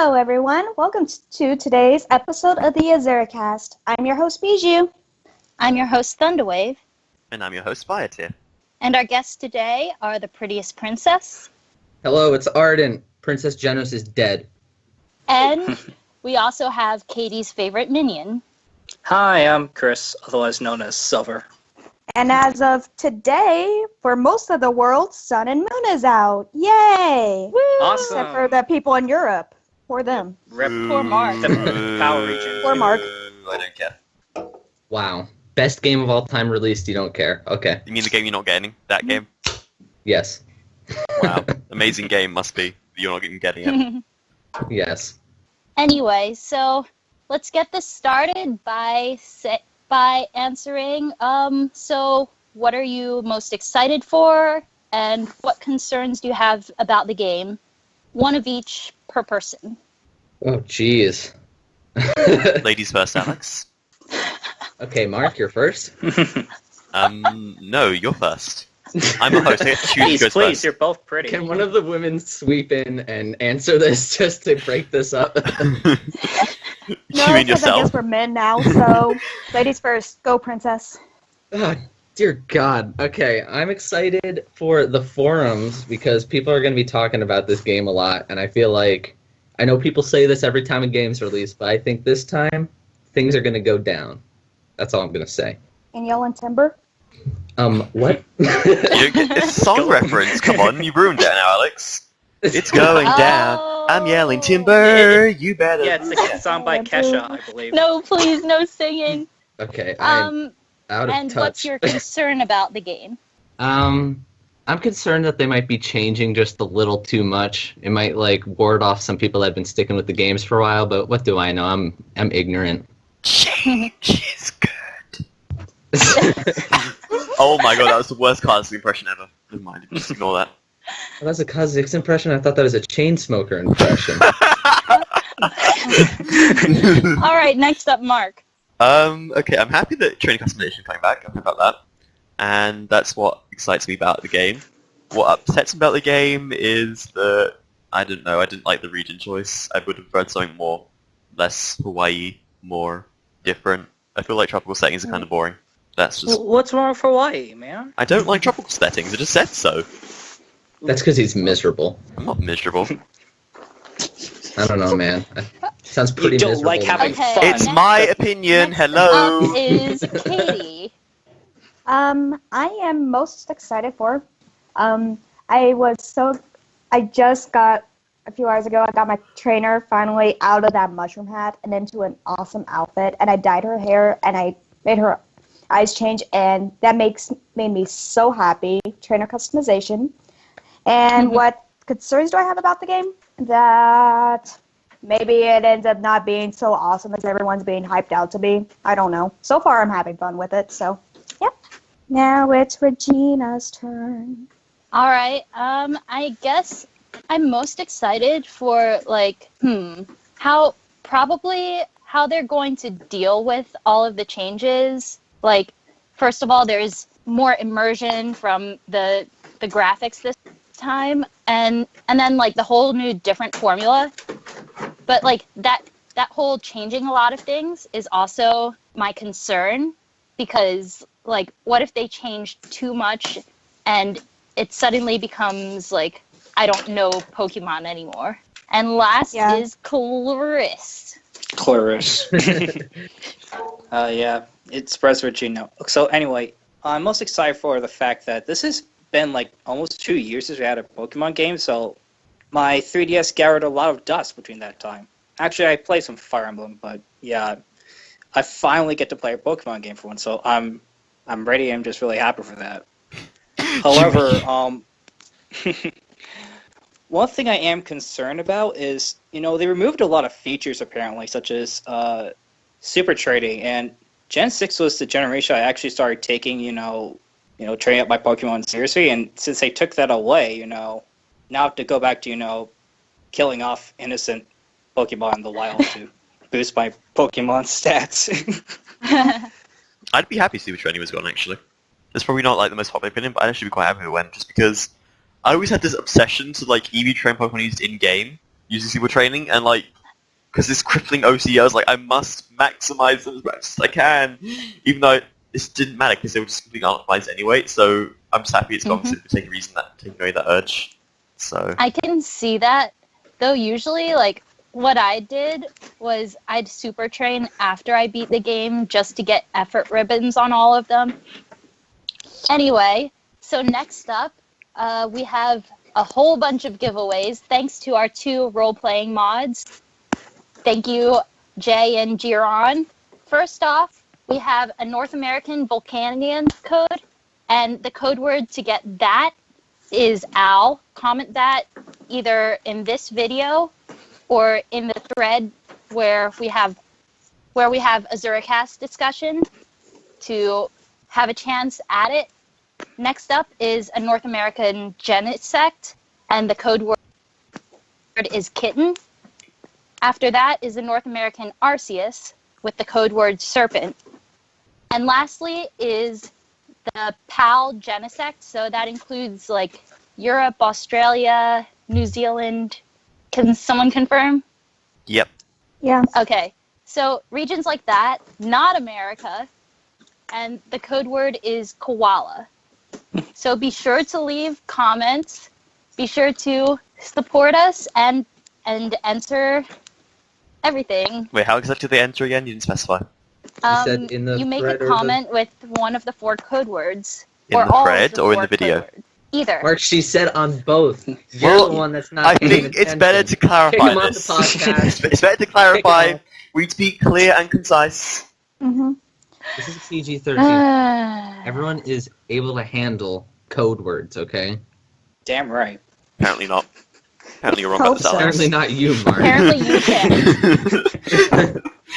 Hello, everyone. Welcome to today's episode of the Azuricast. I'm your host, Bijou. I'm your host, Thundawave. And I'm your host, Vayatir. And our guests today are the prettiest princess. Hello, it's Ardent. Princess Genos is dead. And we also have Katie's favorite minion. Hi, I'm Chris, otherwise known as Silver. And as of today, for most of the world, Sun and Moon is out. Yay! Woo! Awesome. Except for the people in Europe. For them. Rep Poor Mark. the Power Region. Poor Mark. I don't care. Wow. Best game of all time released, you don't care. Okay. You mean the game you're not getting? That game? Yes. Wow. Amazing game must be. You're not even getting it. Yes. Anyway, so let's get this started by answering, so what are you most excited for, and what concerns do you have about the game? One of each per person. Oh, jeez. Ladies first, Alex. Okay, Mark, you're first. No, you're first. I'm a host. I get to choose who Please, goes please, first. you're both pretty. Can one of the women sweep in and answer this just to break this up? You No, mean because I yourself? guess we're men now, so ladies first. Go, princess. Oh, dear God. Okay, I'm excited for the forums because people are going to be talking about this game a lot, and I feel like, I know people say this every time a game's released, but I think this time, things are going to go down. That's all I'm going to say. And yell and timber. What? It's a song reference. Come on, you ruined it now, Alex. It's going down. I'm yelling timber. You better. Yeah, it's a song by Kesha, I believe. No, please, no singing. Okay, I'm out of And touch. what's your concern about the game? I'm concerned that they might be changing just a little too much. It might like ward off some people that have been sticking with the games for a while, but what do I know? I'm ignorant. Change is good. Oh my god, that was the worst Kazakhstan impression ever. Never mind, just ignore that. Well, that's a Kazakh impression. I thought that was a chain smoker impression. All right, next up, Mark. Okay, I'm happy that training customization is coming back. I'm happy about that. And that's what excites me about the game. What upsets me about the game is that, I don't know, I didn't like the region choice. I would have preferred something more, less Hawaii, more different. I feel like tropical settings are kind of boring. That's just... What's wrong with Hawaii, man? I don't like tropical settings, I just said so. That's because he's miserable. I'm not miserable. I don't know, man. Sounds pretty You don't miserable. like having Okay. fun. It's my opinion, hello! Is Katie. I am most excited for. I just got a few hours ago. I got my trainer finally out of that mushroom hat and into an awesome outfit. And I dyed her hair and I made her eyes change, and that made me so happy. Trainer customization. And what concerns do I have about the game? That maybe it ends up not being so awesome as everyone's being hyped out to be. I don't know. So far, I'm having fun with it. So, yep. Now it's Regina's turn. All right. I guess I'm most excited for how they're going to deal with all of the changes. Like, first of all, there's more immersion from the graphics this time, and then like the whole new different formula. But like that whole changing a lot of things is also my concern, because like, what if they change too much and it suddenly becomes like, I don't know Pokemon anymore. And last is Clarice. Yeah, it's Brez Regina. So anyway, I'm most excited for the fact that this has been like almost 2 years since we had a Pokemon game, so my 3DS gathered a lot of dust between that time. Actually, I played some Fire Emblem, but yeah, I finally get to play a Pokemon game for once, so I'm ready. I'm just really happy for that. However, one thing I am concerned about is, they removed a lot of features apparently, such as super trading, and Gen 6 was the generation I actually started taking, training up my Pokemon seriously, and since they took that away, now I have to go back to, killing off innocent Pokemon in the wild to boost my Pokemon stats. I'd be happy to see which one he was gone, actually. It's probably not like the most popular opinion, but I'd actually be quite happy with it went, just because I always had this obsession to like EV train Pokemon used in game, using super training, and like, because this crippling OCE, I was like, I must maximize them as much as I can, even though this didn't matter because they were just completely unoptimized anyway. So I'm just happy it's gone to take away that urge. So I can see that, though. Usually, like, what I did was I'd super train after I beat the game just to get effort ribbons on all of them. Anyway, so next up, we have a whole bunch of giveaways thanks to our 2 role-playing mods. Thank you, Jay and Giron. First off, we have a North American Volcanian code, and the code word to get that is OWL. Comment that either in this video or in the thread where we have Azuricast discussion to have a chance at it. Next up is a North American Genesect, and the code word is kitten. After that is a North American Arceus with the code word serpent. And lastly is the PAL Genesect, so that includes like Europe, Australia, New Zealand. Can someone confirm? Yep. Yeah. Okay, so regions like that, not America, and the code word is koala. So be sure to leave comments, be sure to support us, and enter everything. Wait, how exactly did they enter again? You didn't specify. said in the you make a thread or comment with one of the 4 code words. In or the all thread of the or in 4 the video? code words. Either. Mark, she said on both. You're Well, the one that's not I paying think it's better to attention. clarify Kick him off this. the podcast. It's better to clarify. off. We need to be clear and concise. Mm-hmm. This is PG-13. Everyone is able to handle code words, okay? Damn right. Apparently not. Apparently you're wrong Hope about the so. Apparently not you, Mark. Apparently you can.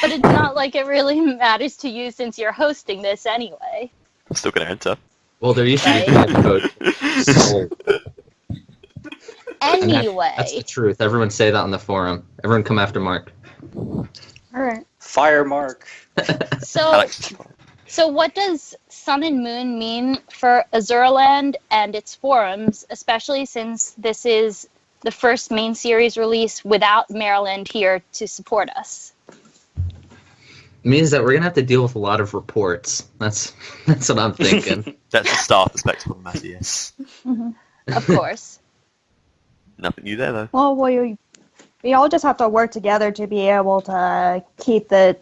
But it's not like it really matters to you since you're hosting this anyway. I'm still going to enter. Well, there used to be Right. code. So, and Anyway. that's the truth. Everyone say that on the forum. Everyone come after Mark. All right. Fire Mark. So, Alex. so what does Sun and Moon mean for Azuraland and its forums, especially since this is the first main series release without Maryland here to support us? It means that we're gonna have to deal with a lot of reports. That's what I'm thinking. That's the start perspective, Matty, yes. Of course. Nothing new there, though. Well, we all just have to work together to be able to keep the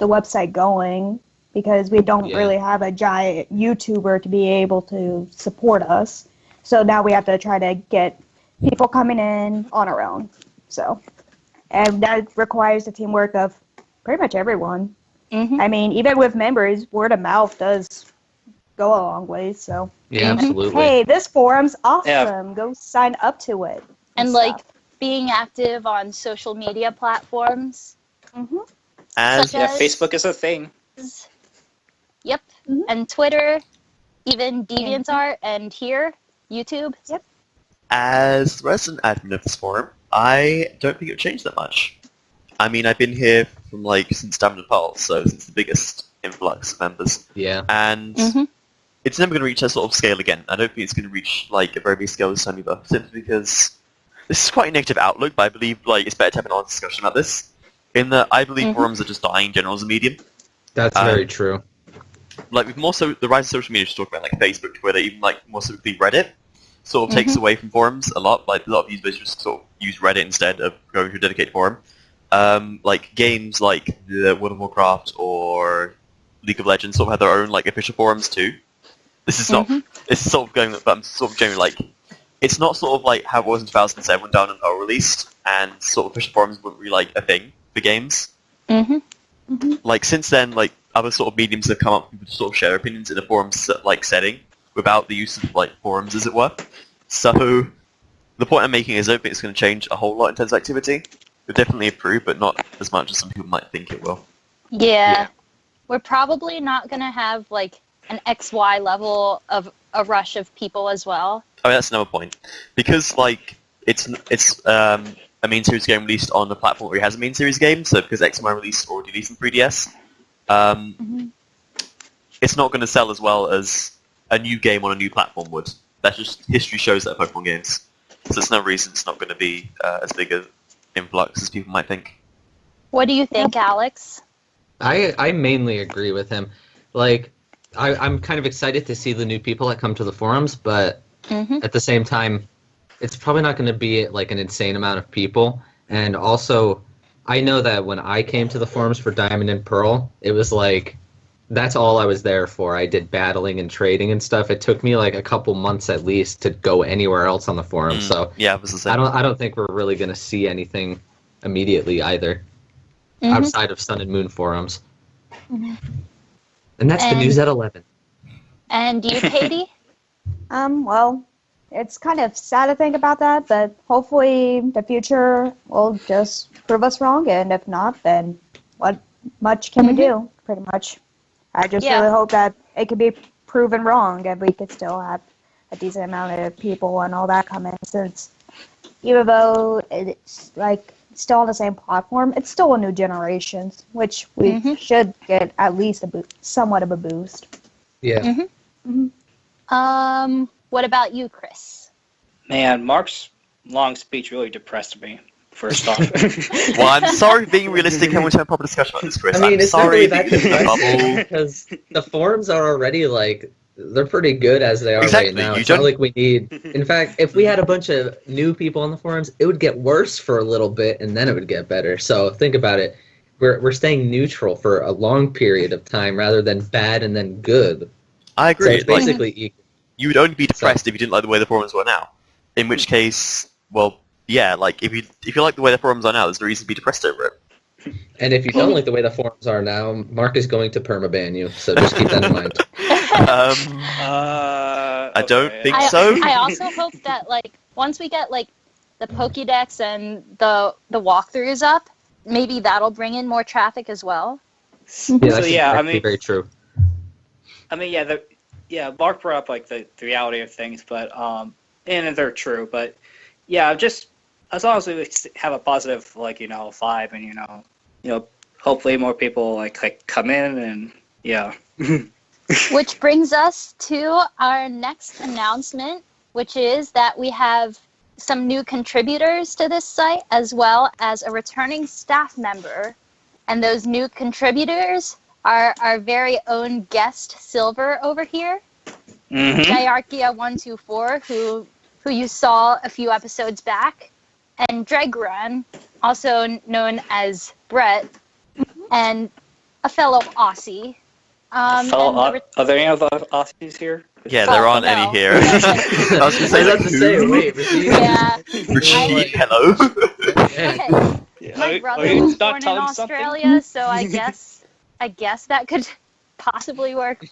website going, because we don't Yeah. really have a giant YouTuber to be able to support us. So now we have to try to get people coming in on our own. So, and that requires the teamwork of pretty much everyone. Hmm. I mean, even with members, word of mouth does go a long way. So, Yeah, absolutely. hey, this forum's awesome. Yeah. Go sign up to it. And stuff. like being active on social media platforms. Mhm. As Such Yeah, as- Facebook is a thing. Yep. Mhm. And Twitter, even DeviantArt, and here, YouTube. As the resident admin of this forum, I don't think it would change that much. I mean, I've been here from since Diamond Pulse, so since the biggest influx of members, Yeah. and Mhm. it's never going to reach that sort of scale again. I don't think it's going to reach a very big scale this time either, simply because this is quite a negative outlook. But I believe it's better to have an honest discussion about this. In that, I believe Mhm. forums are just dying in general as a medium. That's very true. With more so the rise of social media, just talk about Facebook, Twitter, even more specifically Reddit, sort of takes away from forums a lot. A lot of users just sort of use Reddit instead of going to a dedicated forum. Games like the World of Warcraft or League of Legends sort of have their own official forums too. This is not. It's sort of going, but I'm sort of generally it's not sort of how it was in 2007 when Down and Power released, and sort of official forums weren't really a thing for games. Mm-hmm. Since then, other sort of mediums have come up with sort of share their opinions in a forum setting without the use of forums, as it were. So the point I'm making is I don't think it's going to change a whole lot in terms of activity. It'll definitely improve, but not as much as some people might think it will. Yeah. We're probably not going to have an XY level of a rush of people as well. Oh, that's another point. Because it's a main series game released on the platform where it has a main series game, so because XY released already released in 3DS, it's not going to sell as well as a new game on a new platform would. That's just history shows that Pokemon games. So there's no reason it's not going to be as big an influx as people might think. What do you think, Alex? I mainly agree with him. Like, I'm kind of excited to see the new people that come to the forums, but at the same time, it's probably not going to be like an insane amount of people. And also, I know that when I came to the forums for Diamond and Pearl, it was like, that's all I was there for. I did battling and trading and stuff. It took me like a couple months at least to go anywhere else on the forum. So yeah, it was the same. I don't think we're really going to see anything immediately either, outside of Sun and Moon forums. And that's the news at 11. And you, Katie? Well, it's kind of sad to think about that, but hopefully the future will just prove us wrong, and if not, then what much can we do, pretty much. I just really hope that it could be proven wrong, and we could still have a decent amount of people and all that come in, since even though it's like still on the same platform, it's still a new generation, which we should get at least somewhat of a boost. Yeah. What about you, Chris? Man, Mark's long speech really depressed me, first off. Well, I'm sorry for being realistic. I want to have a proper discussion about this, Chris. I mean, I'm it's sorry not really that that you're in depressing trouble. because the forums are already like, they're pretty good as they are Exactly, right now. you It's not don't- like we need. In fact, if we had a bunch of new people on the forums, it would get worse for a little bit, and then it would get better. So think about it. We're staying neutral for a long period of time rather than bad and then good. I So agree. it's Like, basically equal. you would only be depressed if you didn't like the way the forums were now. In which case, well, yeah, like if you like the way the forums are now, there's no reason to be depressed over it. And if you don't like the way the forums are now, Mark is going to permaban you. So just keep that in mind. I don't think so. I also hope that like once we get like the Pokédex and the walkthroughs up, maybe that'll bring in more traffic as well. Yeah, that's So, yeah, I actually mean- very true. I mean, Mark brought up like the reality of things, but and they're true. But yeah, just as long as we have a positive vibe, and hopefully more people like come in, and yeah. Which brings us to our next announcement, which is that we have some new contributors to this site, as well as a returning staff member. And those new contributors are our very own guest Silver over here, Diarchia124, who you saw a few episodes back, and Dregrun, also known as Brett, and a fellow Aussie. Are there any other Aussies here? Yeah, there aren't any no. here. I was going to I say, was like, about to say, wait, Rashid? Yeah. Rashid, hello. Okay. Yeah. My Are brother you was not born in telling something? Australia, so I guess that could possibly work.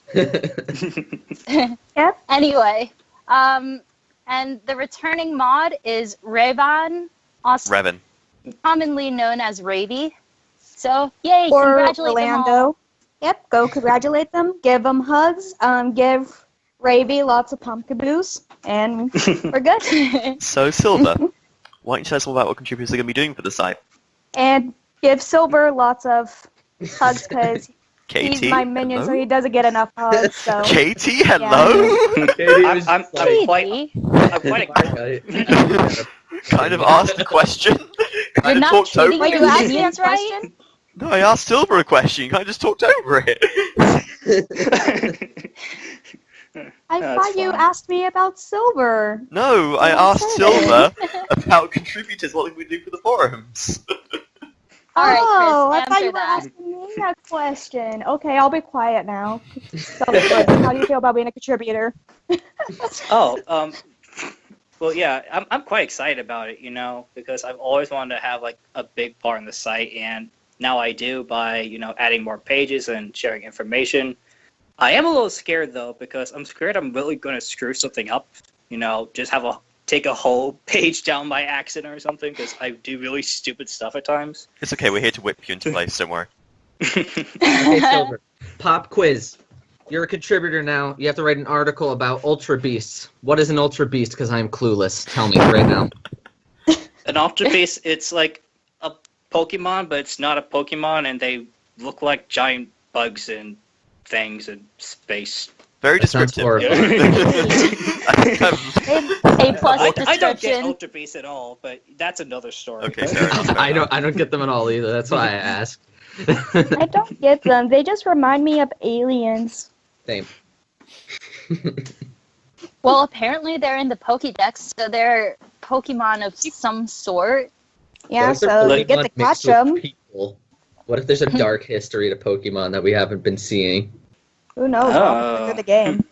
Yep. Anyway, and the returning mod is Revan, also Revan. commonly known as Ravy. So, yay, Or congratulate them all. Orlando. Yep, go congratulate them, give them hugs, give Ravy lots of pumpkaboos, and we're good. So, Silver, why don't you tell us all about what contributors are going to be doing for the site? And give Silver lots of hugs, because Katie, he's my minion, hello? so he doesn't get enough hugs. So Katie, hello. Katie I'm, was I'm, just like, I'm quite Kind of asked a question. You're Kind of not talked over treating Wait, it. you asked me a minions right? question? No, I asked Silver a question. You kind of just talked over it. I That's thought you fine. asked me about Silver. No, I Oh, asked sorry. Silver about contributors, what we do for the forums. All right, Oh, Chris, I thought answer you were that. asking me that question. Okay, I'll be quiet now. Silver, how do you feel about being a contributor? Well, yeah, I'm quite excited about it, because I've always wanted to have like a big part in the site, and now I do by, adding more pages and sharing information. I am a little scared though, because I'm scared I'm really going to screw something up, just take a whole page down by accident or something, because I do really stupid stuff at times. It's okay, we're here to whip you into place, don't worry. Okay, Silver. Pop quiz. You're a contributor now. You have to write an article about Ultra Beasts. What is an Ultra Beast? Because I am clueless. Tell me right now. An Ultra Beast, it's like a Pokemon, but it's not a Pokemon, and they look like giant bugs and things in space. Very That sounds descriptive. A plus I don't get description. Ultra Beasts at all, but that's another story. Okay, fair enough. Fair I enough. don't get them at all either. That's why I asked. I don't get them. They just remind me of aliens. Same. Well, apparently they're in the Pokédex, so they're Pokemon of some sort. Yeah, What if they're so you get to Pokemon catch mixed with them. people? What if there's a dark history to Pokemon that we haven't been seeing? Who knows? Oh. After the game.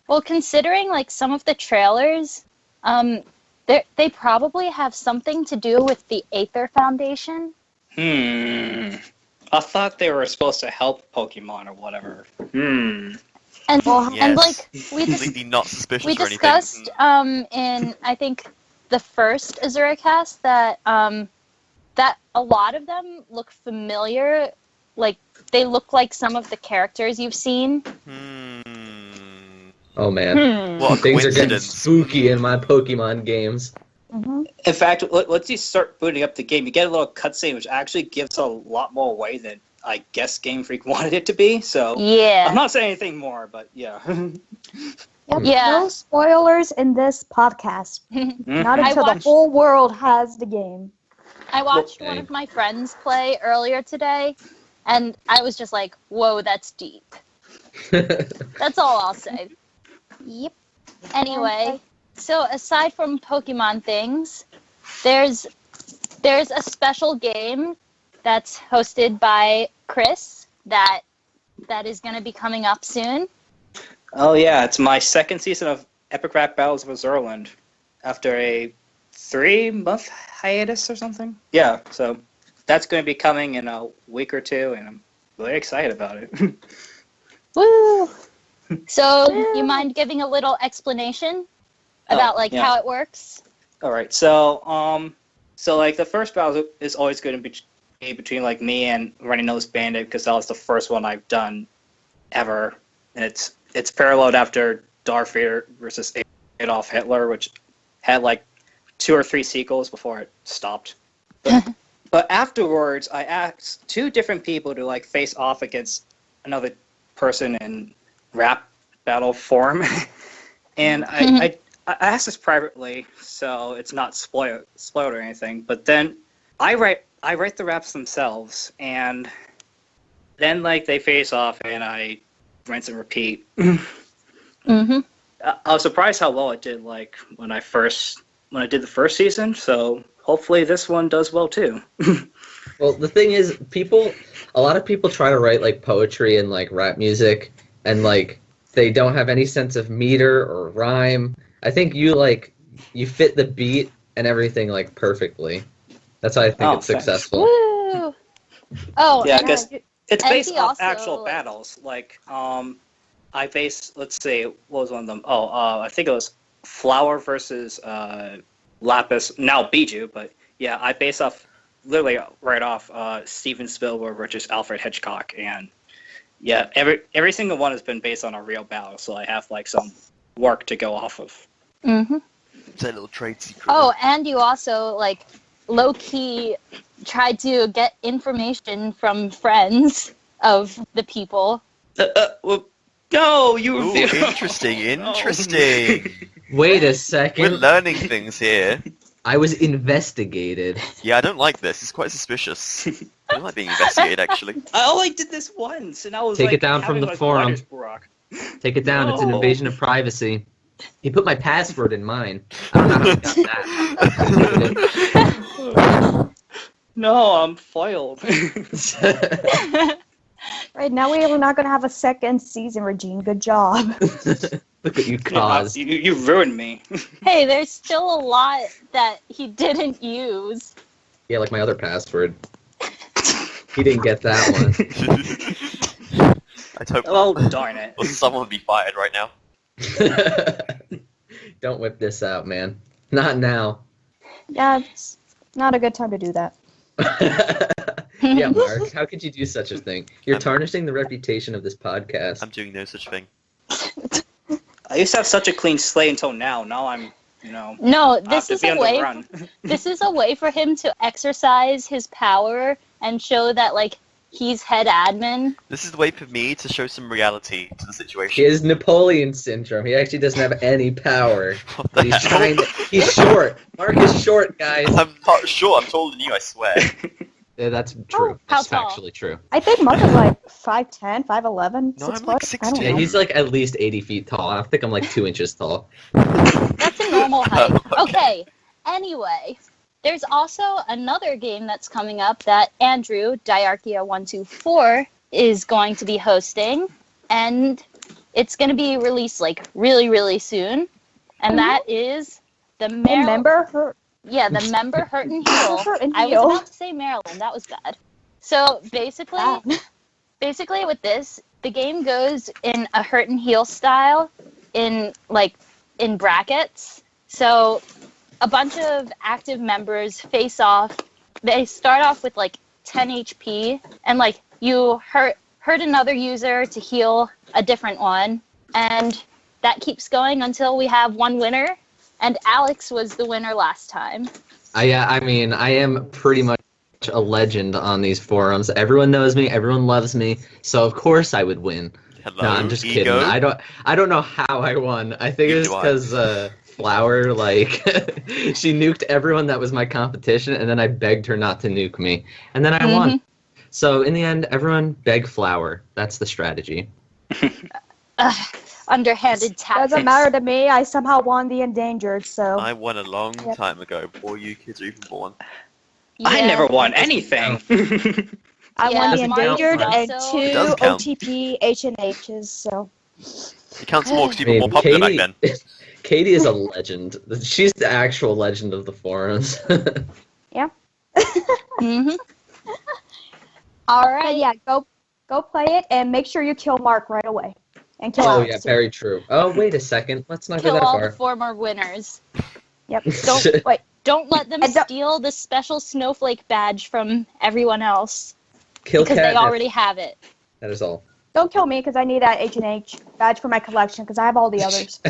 Well, considering like some of the trailers, they probably have something to do with the Aether Foundation. I thought they were supposed to help Pokemon or whatever. And Yes. and like we Completely not suspicious we or anything. discussed in I think the first Azuricast that that a lot of them look familiar, like they look like some of the characters you've seen. Oh man, What a things are getting coincidence. spooky in my Pokemon games. In fact, once you start booting up the game, you get a little cutscene which actually gives a lot more away than I guess Game Freak wanted it to be. So Yeah. I'm not saying anything more, but yeah. Yep, Yeah. no spoilers in this podcast. Not I until the watched- whole world has the game. I watched Okay. one of my friends play earlier today, and I was just like, "Whoa, that's deep." That's all I'll say. Yep. Anyway, so aside from Pokemon things, there's a special game that's hosted by Chris that is going to be coming up soon. Oh yeah, it's my second season of Epic Rap Battles of Azurland after a 3-month hiatus or something. Yeah, so that's going to be coming in a week or two, and I'm really excited about it. Woo! So, you mind giving a little explanation about like yeah. how it works? All right, so like the first battle is always going to be between like me and Runny Nose Bandit because that was the first one I've done ever, and it's paralleled after Darth Vader versus Adolf Hitler, which had like 2 or 3 sequels before it stopped. But afterwards, I asked 2 different people to like face off against another person in rap battle form, and I asked this privately, so it's not spoiled or anything. But then I write the raps themselves, and then like they face off, and I rinse and repeat. Mm-hmm. I was surprised how well it did, like when I did the first season. So hopefully this one does well too. Well, the thing is, a lot of people try to write like poetry and like rap music, and like they don't have any sense of meter or rhyme. I think you fit the beat and everything like perfectly. That's why I think Oh, it's thanks. successful. Woo! Oh, Yeah, and, 'cause it's and based he off also, actual like- battles. Like I based, let's see, what was one of them? Oh, I think it was Flower versus Lapis. Now Bijou, but yeah, I based off literally right off Steven Spielberg versus Alfred Hitchcock, and yeah, every single one has been based on a real battle, so I have like some work to go off of. Mm-hmm. It's a little trade secret. Oh, and you also like low key tried to get information from friends of the people. Well, no, you Ooh, were interesting. Wait a We're second. learning things here. I was investigated. Yeah, I don't like this. It's quite suspicious. I don't like being investigated, actually. I only did this once, and I was Take like, it down from having, the like, forum. writer's block. Take it down. It's an No. invasion of privacy. He put my password in mine. I don't know how he got that. No, I'm foiled. Right now we are not going to have a second season, Regine. Good job. Look at you caused. You ruined me. Hey, there's still a lot that he didn't use. Yeah, like my other password. He didn't get that one. I'd hope Oh, darn it. well, someone would be fired right now. Don't whip this out, man. Not now. Yeah, it's not a good time to do that. Yeah, Mark, how could you do such a thing? You're tarnishing the reputation of this podcast. I'm doing no such thing. I used to have such a clean slate until now. Now I'm, No, I have this to is be a on the way. run. This is a way for him to exercise his power and show that like he's head admin. This is the way for me to show some reality to the He situation. has Napoleon syndrome. He actually doesn't have any power. What the But he's hell? trying to... He's short. Mark is short, guys. I'm not sure. I'm taller than you, I swear. Yeah, that's true. How That's tall? factually true. I think Mark is like 5'10", 5'11", No, 6 I'm like foot. 6'2". I don't Yeah, know. he's like at least 80 feet tall. I think I'm like 2 inches tall. That's a normal height. Oh, Okay. Anyway, there's also another game that's coming up that Andrew, Diarchia124, is going to be hosting, and it's going to be released like really, really soon. And that is the Remember her? Yeah, the member Hurt and Heal. Hurt and I was Heal. about to say Maryland. That was bad. So basically, Ah. basically with this, the game goes in a Hurt and Heal style, in brackets. So a bunch of active members face off. They start off with like 10 HP, and like you hurt another user to heal a different one, and that keeps going until we have one winner. And Alex was the winner last time. I mean, I am pretty much a legend on these forums. Everyone knows me. Everyone loves me. So of course I would win. Hello, No, I'm just ego. kidding. I don't know how I won. I think it was Neither do I. because Flower, like, she nuked everyone that was my competition, and then I begged her not to nuke me, and then I won. So in the end, everyone beg Flower. That's the strategy. Underhanded tactics. Doesn't matter to me. I somehow won the endangered. So I won a long Yep. time ago, before you kids are even born. I Yeah. never won anything. I Yeah, won the doesn't count. endangered and Also- It 2 does count. OTP H&H's. So It counts more because I you were mean, more popular back then. Katie is a legend. She's the actual legend of the forums. Mhm. All but right. yeah, go play it and make sure you kill Mark right away. And kill Oh Alex, yeah, too. very true. Oh wait a second, let's not go Kill that all the far. former winners. Yep. Don't wait. Don't let them And don't- steal the special snowflake badge from everyone else Kill because they Catnip. already have it. That is all. Don't kill me because I need that H&H badge for my collection because I have all the others.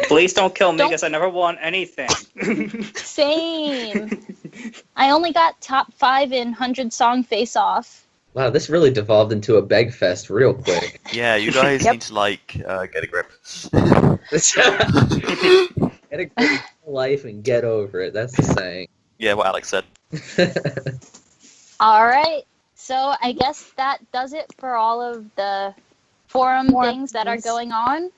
Please don't kill me Don't- because I never won anything. Same. I only got top 5 in 100 song face off. Wow, this really devolved into a beg fest real quick. Yeah, you guys Yep. need to like get a grip. Get a good life and get over it. That's the saying. Yeah, what Alex said. All right. So I guess that does it for all of the forum Forum things that are things. going on.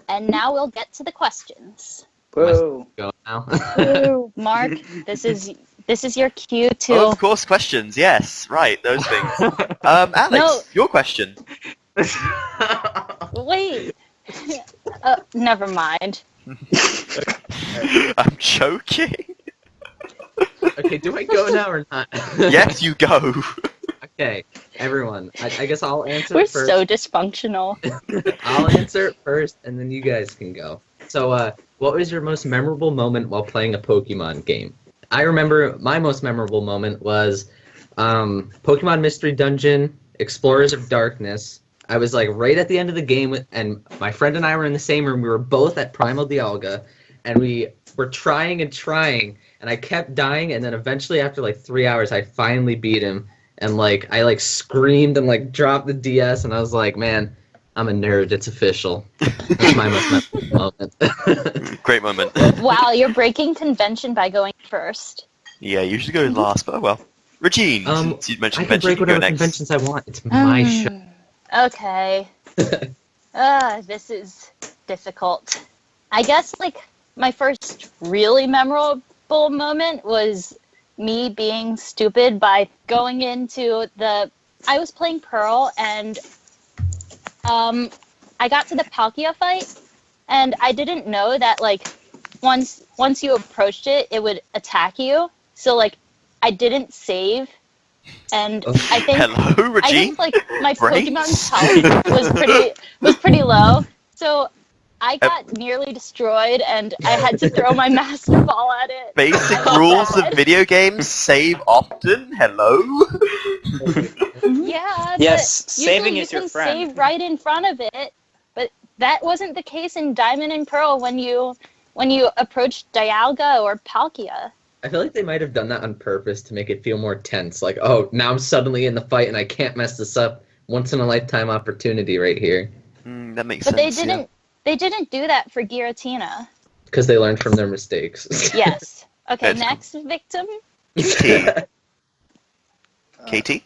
And now we'll get to the questions. Whoa. Go now. Ooh. Mark, this is your cue to. Oh, of course, questions. Yes, right, those things. Alex, No. your question. Wait. Never mind. I'm joking. Okay, do I go now or not? Yes, you go. Okay, everyone. I guess I'll answer We're first. so dysfunctional. I'll answer it first, and then you guys can go. So, what was your most memorable moment while playing a Pokemon game? I remember my most memorable moment was Pokemon Mystery Dungeon, Explorers of Darkness. I was like right at the end of the game, and my friend and I were in the same room. We were both at Primal Dialga, and we were trying, and I kept dying, and then eventually after like 3 hours, I finally beat him. And like I like screamed and like dropped the DS, and I was like, man, I'm a nerd. It's official. That's my most memorable moment. Great moment. Wow, you're breaking convention by going first. Yeah, you should go last, but oh well. Regine, Um, since you mentioned I can convention, break you can go whatever next. conventions I want. It's my show. Okay. This is difficult. I guess like my first really memorable moment was me being stupid by going into I was playing Pearl, and I got to the Palkia fight, and I didn't know that like once you approached it, it would attack you. So like I didn't save, and I think Hello, I Regine. think like my Brains? Pokemon's health was pretty low. So I got nearly destroyed, and I had to throw my Master Ball at it. Basic I was rules sad. of video games: save often. Hello. Yeah. Yes, but saving usually is your you can friend. save right in front of it, but that wasn't the case in Diamond and Pearl when you approached Dialga or Palkia. I feel like they might have done that on purpose to make it feel more tense. Like, oh, now I'm suddenly in the fight and I can't mess this up. Once in a lifetime opportunity right here. That makes But sense. they didn't do that for Giratina. Because they learned from their mistakes. Yes. Okay, That's next victim. Yeah. Katie?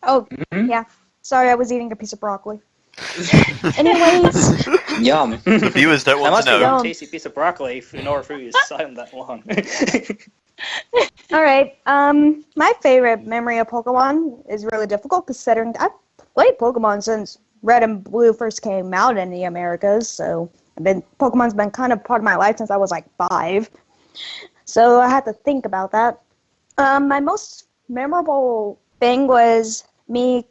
Oh, Mhm. yeah. Sorry, I was eating a piece of broccoli. Anyways, Yum. The viewers don't That want must to be know. one tasty piece of broccoli in order for you to silent that long. all right. My favorite memory of Pokemon is really difficult considering I've played Pokemon since Red and Blue first came out in the Americas. So Pokemon's been kind of part of my life since I was like 5. So I had to think about that. My most memorable thing was me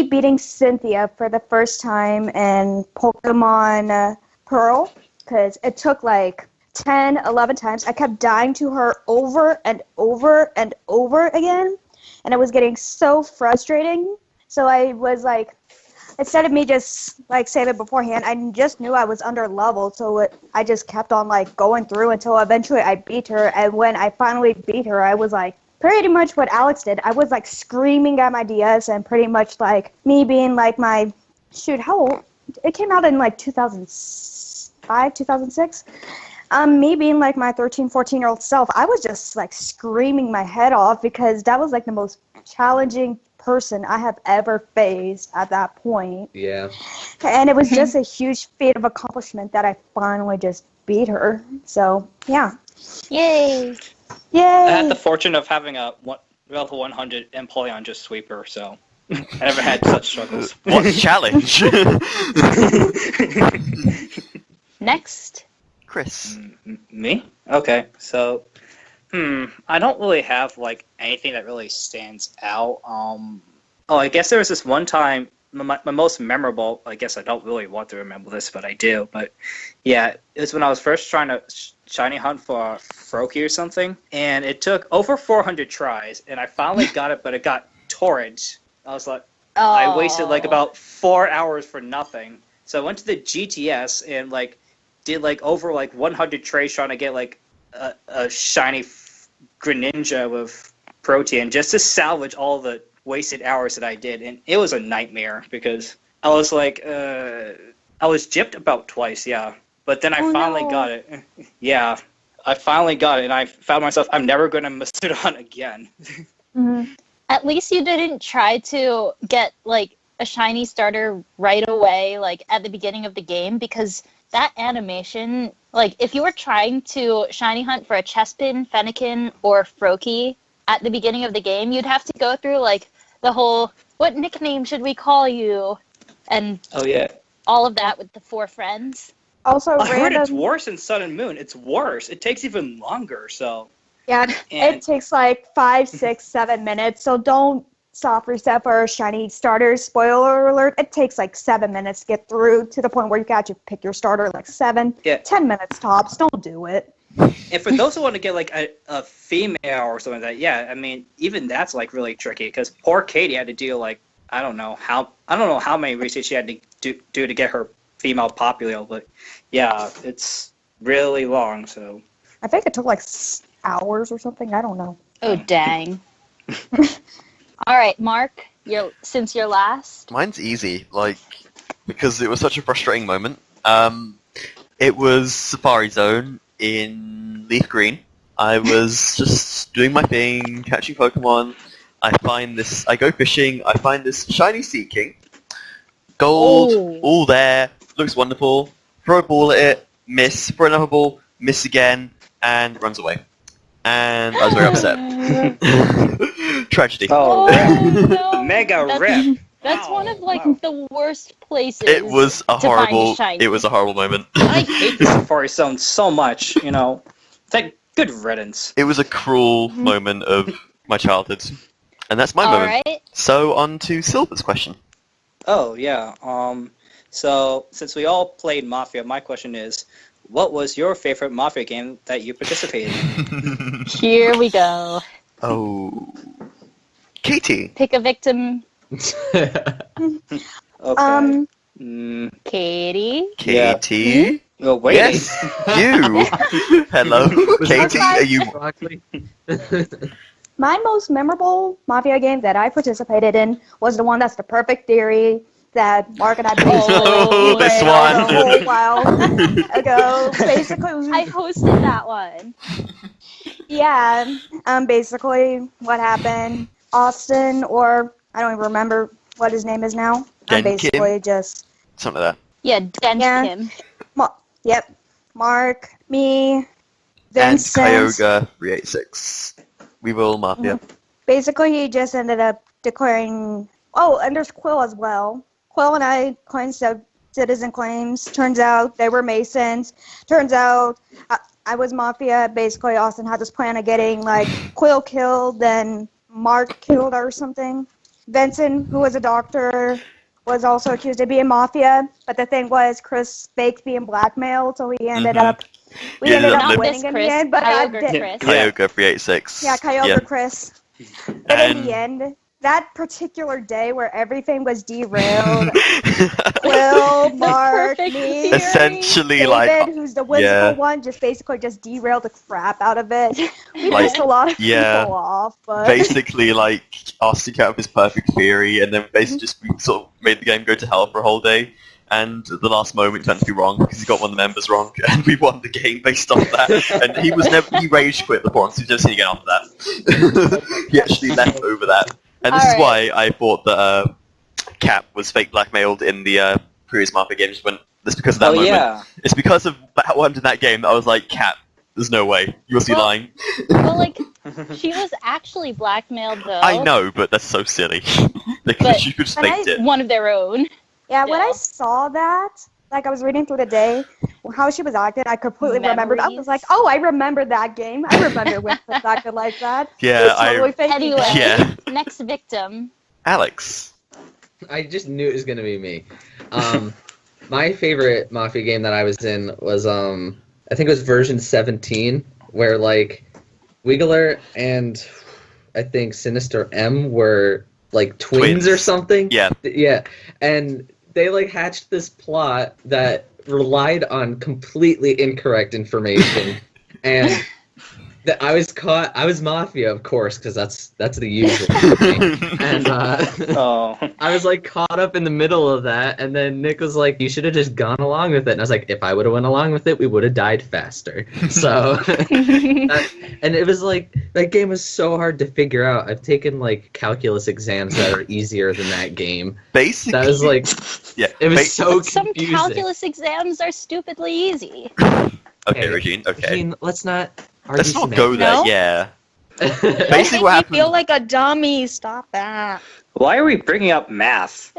beating Cynthia for the first time in Pokemon Pearl, because it took like 10, 11 times. I kept dying to her over and over and over again, and it was getting so frustrating. So I was like, instead of me just like saying it beforehand, I just knew I was under leveled, so I just kept on like going through until eventually I beat her. And when I finally beat her, I was like pretty much what Alex did. I was like screaming at my DS and pretty much like me being like my how old? It came out in like 2005, 2006. Me being like my 13, 14-year-old self, I was just like screaming my head off because that was like the most challenging person I have ever faced at that point. Yeah. And it was just a huge feat of accomplishment that I finally just beat her. So, yeah. Yay! Yay! I had the fortune of having a level 100 Empoleon just sweeper, so I never had such struggles. What a challenge! Next. Chris. Me? Okay, so I don't really have like anything that really stands out. I guess there was this one time, my most memorable. I guess I don't really want to remember this, but I do. But yeah, it was when I was first trying to shiny hunt for Froakie or something, and it took over 400 tries, and I finally got it, but it got torrent. I was like, I wasted like about 4 hours for nothing. So I went to the GTS and like did like over like 100 trays trying to get like a shiny Greninja with Protean just to salvage all the wasted hours that I did, and it was a nightmare because I was like, I was gypped about twice, yeah, but then I finally got it. Yeah, I finally got it, and I found myself, I'm never going to miss it on again. Mm-hmm. At least you didn't try to get like a shiny starter right away, like at the beginning of the game, because that animation, like if you were trying to shiny hunt for a Chespin, Fennekin, or Froakie at the beginning of the game, you'd have to go through like the whole, what nickname should we call you? And Oh yeah. all of that with the 4 friends. Also, I heard it's random. worse in Sun and Moon. It's worse. It takes even longer, so. Yeah, And- it takes like 5, 6, 7 minutes, so don't soft reset for shiny starters. Spoiler alert, it takes like 7 minutes to get through to the point where you can actually pick your starter, like 7, Yeah. 10 minutes tops. Don't do it. And for those who want to get like a female or something like that, yeah, I mean, even that's like really tricky because poor Katie had to deal like I don't know how many research she had to do to get her female popular, but yeah, it's really long. So I think it took like hours or something. I don't know. Oh, dang. All right, Mark, since you're last. Mine's easy, like, because it was such a frustrating moment. It was Safari Zone in Leaf Green. I was just doing my thing, catching Pokemon. I go fishing, I find this shiny Sea King. Gold, Oh. all there, looks wonderful. Throw a ball at it, miss, throw another ball, miss again, and it runs away. And I was very upset. Tragedy. Oh, Oh, no. mega That's- rip. That's Wow, one of like wow. the worst places. It was a to find horrible. shiny. It was a horrible moment. I hate the Safari Zone so much. You know, it's like good riddance. It was a cruel moment of my childhood, and that's my All moment. right. So on to Silver's question. Oh yeah. So since we all played Mafia, my question is, what was your favorite Mafia game that you participated in? Here we go. Oh, Katie. Pick a victim. Okay. Um, Mm, Katie. Yeah. Katie. You're waiting. Yes, you. Hello, Was Katie. that Are you? broccoli? My most memorable Mafia game that I participated in was the one that's the perfect theory that Mark and I basically Oh, this derailed one. a whole while ago. Basically, I hosted that one. yeah. Basically, what happened? Austin, or I don't even remember what his name is now. Gen Basically just Something like that. Yeah, Den Yeah. Kim. Yep. Mark, me, And Vincent. Kyogre 386. We will Mafia. Basically, he just ended up declaring. Oh, and there's Quill as well. Quill and I coined citizen claims. Turns out they were Masons. Turns out I was Mafia. Basically, Austin had this plan of getting like Quill killed, then Mark killed or something. Vincent, who was a doctor, was also accused of being Mafia. But the thing was, Chris faked being blackmailed, so he ended up. We He ended ended up up winning This in Chris, the end, but God Kyogre did. Chris. Kyogre 386. Yeah, Kyogre Chris. But in the end, that particular day where everything was derailed, Quill, Mark, perfect me, theory. Essentially, David, like, who's the whimsical one, just basically just derailed the crap out of it. We Like, pissed a lot of yeah. people off, but basically, like, Austin came up with his perfect theory, and then basically just we sort of made the game go to hell for a whole day. And at the last moment, it turned to be wrong because he got one of the members wrong, and we won the game based on that. And he rage quit the forums. He's never seen again after that. He actually left over that, and this is Alright. why I thought that Cap was fake blackmailed in the previous Mafia games. When it's because of that Oh moment. yeah. It's because of what happened in that game that I was like, Cap, there's no way. You must be Well- lying. Well, like, she was actually blackmailed, though. I know, but that's so silly. But You could just when I- faked it. One of their own. yeah, when I Yeah. saw that, like I was reading through the day, how she was acting, I completely remembered. I was Memories. like, oh, I remember that game. I remember when Chris acted like that. Yeah, He was totally faking Anyway. it. Yeah. Next victim. Alex. I just knew it was gonna be me. My favorite Mafia game that I was in was I think it was version 17, where like Wiggler and I think Sinister M were like twins or Twins. something. Yeah. Yeah, and they like hatched this plot that relied on completely incorrect information, and that I was Mafia, of course, because that's the usual thing. And Oh. I was like caught up in the middle of that, and then Nick was like, "You should have just gone along with it." And I was like, "If I would have went along with it, we would have died faster." So, and it was like that game was so hard to figure out. I've taken like calculus exams that are easier than that game. Basically, That was like, yeah. it was ba- so Some confusing. calculus exams are stupidly easy. Okay, Regine. Okay, Regine, let's not argue let's not go there. No? Yeah. semantics. Basically, what happened? like a dummy. Stop that. Why are we bringing up math?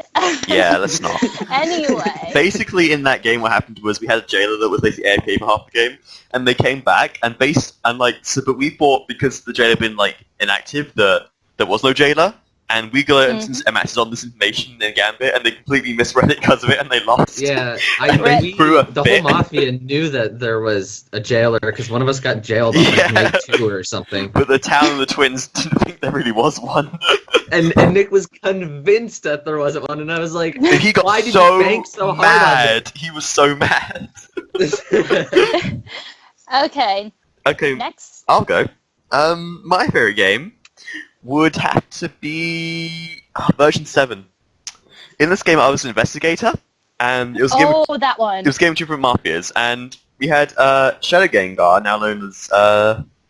Yeah, let's not. Anyway. Basically, in that game, what happened was we had a jailer that was basically AFK for half the game, and they came back but we thought because the jailer had been like inactive that there was no jailer, and we got acted on this information in Gambit, and they completely misread it because of it, and they lost. Yeah, Right. the whole mafia knew that there was a jailer because one of us got jailed on Yeah. like night 2 or something, But the town and the twins didn't think there really was one. and Nick was convinced that there wasn't one, and I was like, And he got "Why did so you bank so hard mad. He was so mad. on this?" Okay, Okay, next. I'll go. My favorite game would have to be version 7. In this game, I was an investigator, and it was a game. Oh, that one. It was a game of different mafias, and we had Shadow Gengar, now known as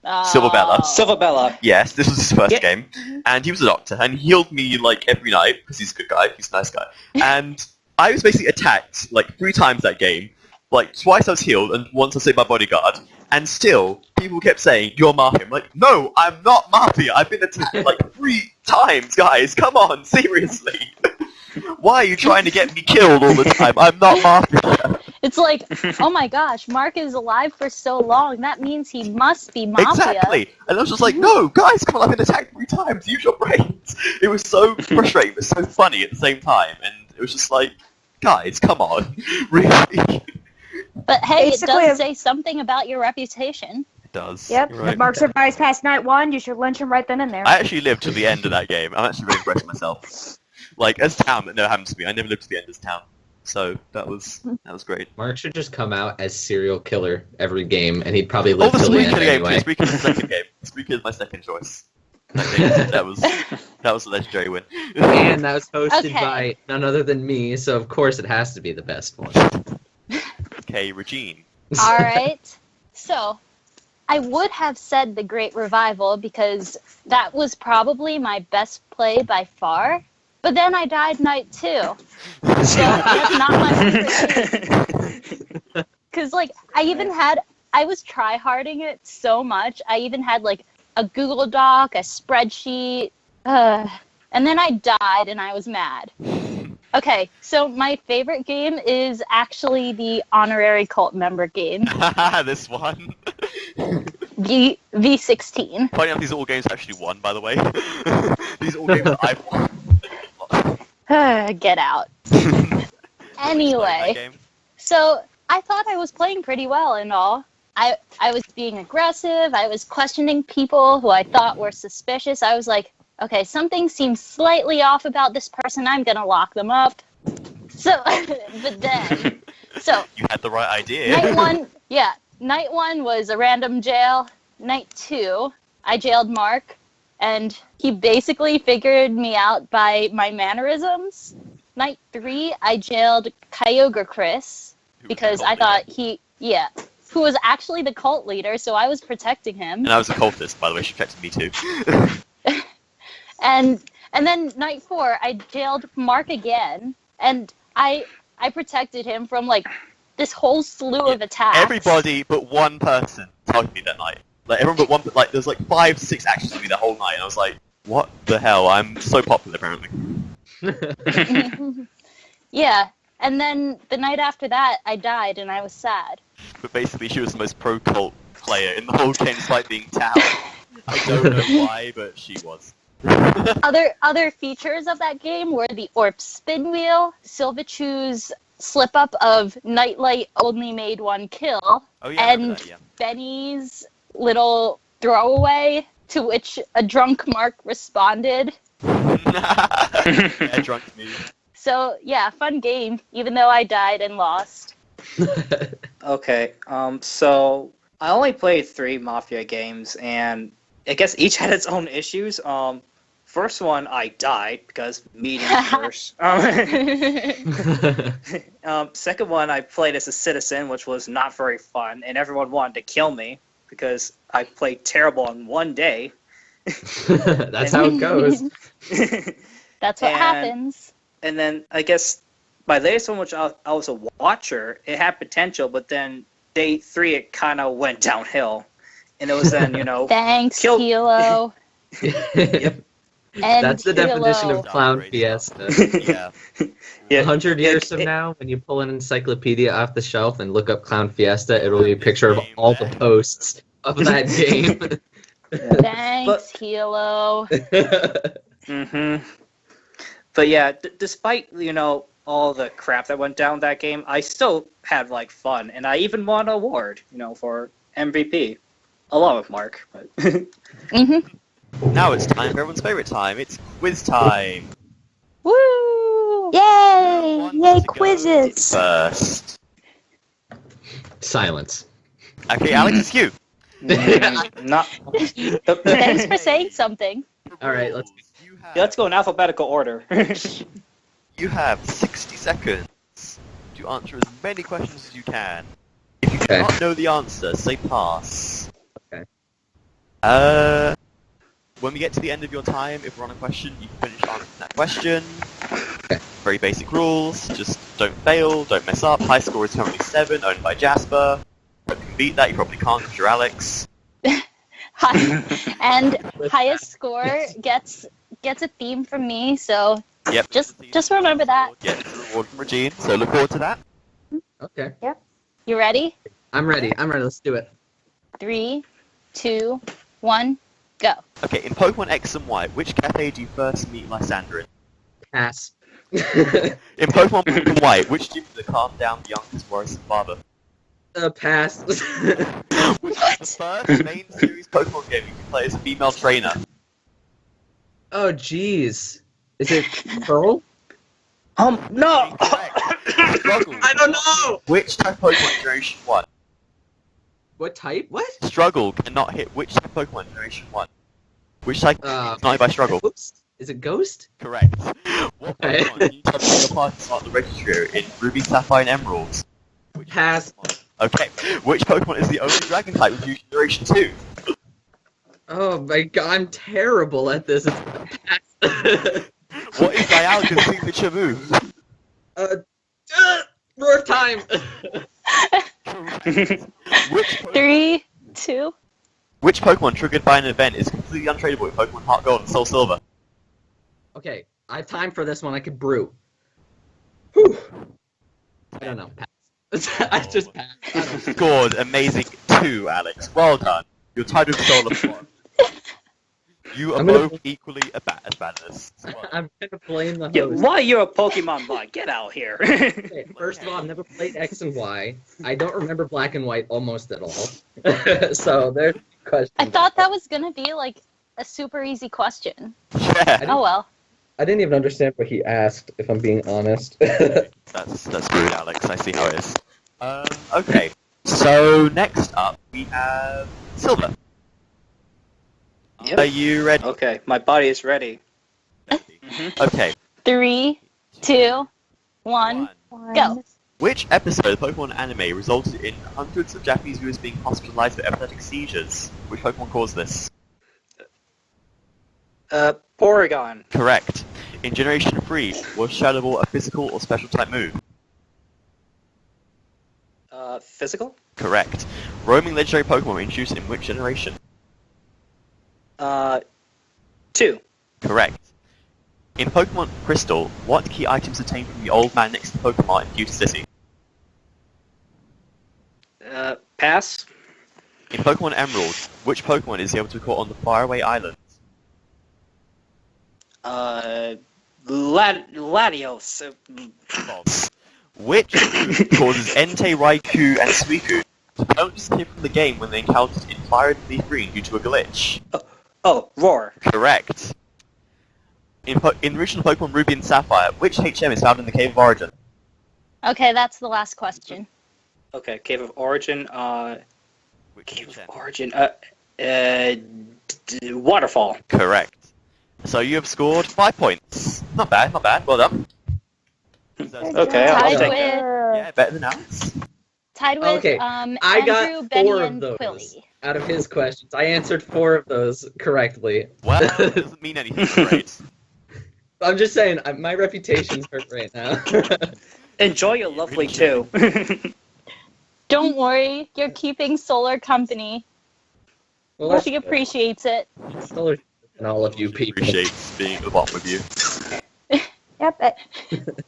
Silverbella. Silverbella. Yes, this was his first Yeah. game, and he was a doctor, and he healed me like every night because he's a good guy, he's a nice guy. And I was basically attacked like 3 times that game. Like twice I was healed, and once I was saved by bodyguard. And still, people kept saying, "You're Mafia." I'm like, "No, I'm not Mafia. I've been attacked like 3 times, guys. Come on, seriously. Why are you trying to get me killed all the time? I'm not Mafia." It's like, oh my gosh, Mark is alive for so long. That means he must be Mafia. Exactly. And I was just like, "No, guys, come on. I've been attacked 3 times. Use your brains." It was so frustrating, but so funny at the same time. And it was just like, guys, come on, really. But hey, Basically, it does if- say something about your reputation. It does. Yep. You're right. If Mark survives past night 1, you should lynch him right then and there. I actually lived to the end of that game. I'm actually really impressed with myself. Like, as Town, that never happened to me. I never lived to the end as Town. So that was great. Mark should just come out as serial killer every game, and he'd probably Oh, live the till the Suika end game. anyway. Suika is the second game. Suika is my second choice. I think that was a legendary win. And that was hosted Okay. by none other than me, so of course it has to be the best one. Okay, Regine. All right. So, I would have said the Great Revival because that was probably my best play by far. But then I died night 2. So that's not my favorite game. Because, like, I was try-harding it so much. I even had, like, a Google Doc, a spreadsheet. And then I died and I was mad. Okay, so my favorite game is actually the honorary cult member game, This one. V16. Funny enough, these are all games I actually won, by the way. These are all games that I've won. Get out. Anyway, so I thought I was playing pretty well and all. I was being aggressive. I was questioning people who I thought were suspicious. I was like, okay, something seems slightly off about this person. I'm going to lock them up. So, but then, so. You had the right idea. Night 1 was a random jail. Night 2, I jailed Mark, and he basically figured me out by my mannerisms. Night 3, I jailed Kyogre Chris, because I thought who was actually the cult leader, so I was protecting him. And I was a cultist, by the way, she protected me too. And then night 4, I jailed Mark again, and I protected him from, like, this whole slew of attacks. Everybody but one person targeted me that night. Like, everyone but one, like, there's like 5, 6 actions to me the whole night, and I was like, what the hell? I'm so popular, apparently. Yeah, and then the night after that, I died, and I was sad. But basically, she was the most pro-cult player in the whole game, despite being Tao. I don't know why, but she was. Other features of that game were the Orp spin wheel, Silvachu's slip up of Nightlight only made 1 kill, Oh, yeah, I remember and that, yeah. Benny's little throwaway, to which a drunk Mark responded. Yeah, drunk me. So, yeah, fun game, even though I died and lost. Okay, so I only played 3 Mafia games, and I guess each had its own issues. First one, I died because Minion first. Second one, I played as a citizen, which was not very fun, and everyone wanted to kill me because I played terrible in one day. That's how it goes. That's what happens. And then I guess my latest one, which I was a watcher, it had potential, but then day 3 it kind of went downhill, and it was then Thanks, Kill- Kilo. Yep. And That's the Kilo. definition of clown fiesta. Yeah. Yeah. 100 years from now, when you pull an encyclopedia off the shelf and look up Clown Fiesta, it'll be a picture of all the posts of that game. Thanks, Kilo. Mm-hmm. But yeah, despite all the crap that went down that game, I still had like fun, and I even won an award, for MVP, along with Mark. But Mm-hmm. Now it's time for everyone's favourite time. It's quiz time. Woo! Yay! Who Yay, wants to go quizzes! First. Silence. Okay, Alex, it's you. not. Thanks for saying something. All right, let's- Let's go in alphabetical order. You have 60 seconds to answer as many questions as you can. If you do Okay. not know the answer, say pass. Okay. When we get to the end of your time, if we're on a question, you can finish answering that question. Okay. Very basic rules. Just don't fail, don't mess up. High score is currently 7, owned by Jasper. If you can beat that, you probably can't because you're Alex. And highest score gets a theme from me, so Yep. just remember that. Get the reward from Regine, so look forward to that. Okay. You ready? I'm ready. Let's do it. 3, 2, 1, go. Okay, in Pokemon X and Y, which cafe do you first meet Lysandra in? Pass. In Pokemon Black and White, which gym to calm down the youngest worrisome father? Pass. The first main series Pokemon game you can play as a female trainer. Oh, jeez. Is it Pearl? No. Incorrect. Struggle. I don't know! Which type of Pokemon Generation 1? What type? What? Struggle cannot hit which type of Pokemon Generation 1? Which type is not hit by Struggle? Oops. Is it Ghost? Correct. What Okay. Pokemon can you tell me your party start the registry in Ruby, Sapphire, and Emerald? Which Pass. Pokemon? Okay. Which Pokemon is the only Dragon type with Fusion Generation 2? Oh my god, I'm terrible at this. What is Dialga's signature move? Roar time! Which Pokemon, 3, 2. which Pokemon triggered by an event is completely untradeable with Pokemon Heart Gold and Soul Silver? Okay, I have time for this one. I could brew. Whew. I don't know. Pass. I just passed. I don't know. Scored amazing 2, Alex. Well done. You're tied with Solar 1. You are I'm gonna- both equally as bad as this. I'm gonna blame the Yeah, host. why you're a Pokemon bot? Get out here. Okay, first of all, I've never played X and Y. I don't remember Black and White almost at all. So there's a question. I thought that was gonna be like a super easy question. Yeah, Oh well. I didn't even understand what he asked, if I'm being honest. that's rude, Alex. I see how it is. Okay. So next up we have Silver. Yep. Are you ready? Okay, my body is ready. Okay. 3, 2, 1. Go. Which episode of the Pokemon anime resulted in hundreds of Japanese viewers being hospitalized for epileptic seizures? Which Pokemon caused this? Porygon. Correct. In Generation 3, was Shadow Ball a physical or special type move? Physical? Correct. Roaming legendary Pokemon were introduced in which generation? 2. Correct. In Pokemon Crystal, what key items obtained from the old man next to Pokemon in Pewter City? Pass. In Pokemon Emerald, which Pokemon is able to be caught on the faraway islands? Latios. False. Which move causes Entei, Raikou, and Suicune to don't disappear from the game when they encountered in Fire and Leaf Green due to a glitch? Oh, Roar. Correct. In the original Pokemon Ruby and Sapphire, which HM is found in the Cave of Origin? Okay, that's the last question. Okay, Cave of Origin. Which Cave HM? of Origin. Waterfall. Correct. So you have scored 5 points. Not bad, not bad. Well done. Okay, I'll Tied take with, Yeah, better than Alex. tied with Okay, I Andrew, got Benny, 4 of and those Quilly. out of his questions. I answered 4 of those correctly. Well, that doesn't mean anything, right? I'm just saying, my reputation's hurt right now. Enjoy your lovely too. Don't worry, you're keeping Solar company. Well, She appreciates it. Solar and all of you people. Appreciates being at the bottom with you. Yep.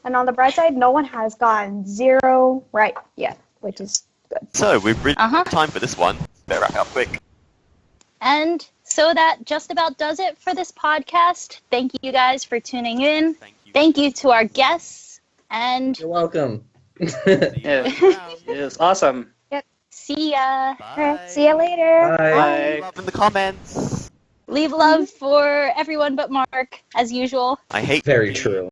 And on the bright side, no one has gotten 0 right yet, which is good. So we've reached Uh-huh. time for this one. Better wrap up quick. And so that just about does it for this podcast. Thank you guys for tuning in. Thank you. Thank you to our guests. And You're welcome. See you Yeah. next round. It was awesome. see ya. Alright, see you later. Bye. Bye. Love in the comments. Leave love for everyone but Mark, as usual. I hate Very you. true.